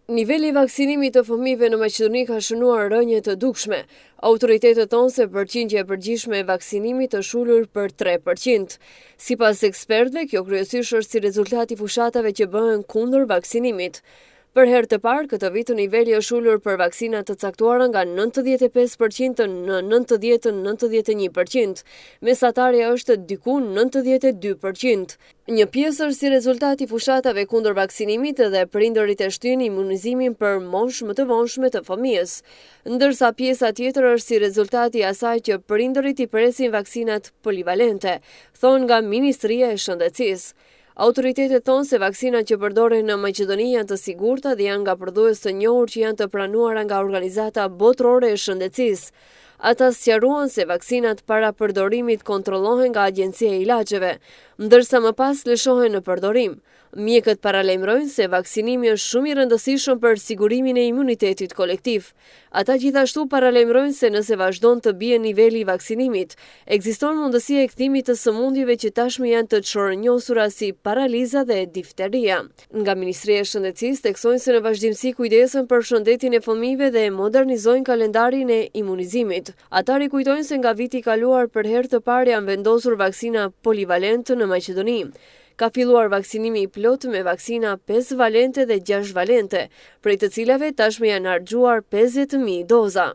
Niveli i vaksinimit të fëmijëve në Maqedoni ka shënuar rënje të dukshme. Autoritetet thonë se përqindja e përgjithshme e vaksinimit është ulur për 3%. Sipas ekspertëve, kjo kryesisht është si rezultat i fushatave që bëhen kundër vaksinimit. Për herë të parë, këtë vit niveli është ulur për vaksina të caktuara nga 95% në 90-91%. Mesatarja është diku 92%. Një pjesë është si rezultat i fushatave kundër vaksinimit dhe prindërit e shtyn imunizimin për moshë më të vonshme të fëmijës, ndërsa pjesa tjetër është si rezultati i asaj që prindërit i presin vaksinat polivalente, thonë nga Ministria e Shëndetësisë. Autoritetet thonë se vaksinat që përdoren në Maqedoni janë të sigurta dhe janë nga prodhues të njohur që janë të pranuara nga Organizata Botërore e Shëndetësisë. Ata sqaruan se vaksinat para përdorimit kontrollohen nga Agjencia e Ilaçeve, ndërsa më pas lëshohen në përdorim. Mjekët paralajmërojnë se vaksinimi është shumë i rëndësishëm për sigurimin e imunitetit kolektiv. Ata gjithashtu paralajmërojnë se nëse vazhdon të bie niveli i vaksinimit, ekziston mundësia e kthimit të sëmundjeve që tashmë janë të çorënjosura si paraliza dhe difteria. Nga Ministria e Shëndetësisë theksojnë se në vazhdimsi kujdesen për shëndetin e fëmijëve dhe modernizojnë kalendarin e imunizimit. Ata rikujtojnë se nga viti i kaluar për herë të parë janë vendosur vaksina polivalente në Maqedoni. Ka filluar vaksinimi i plot me vaksina 5 valente dhe 6 valente, prej të cilave tashmë janë harxhuar 50.000 doza.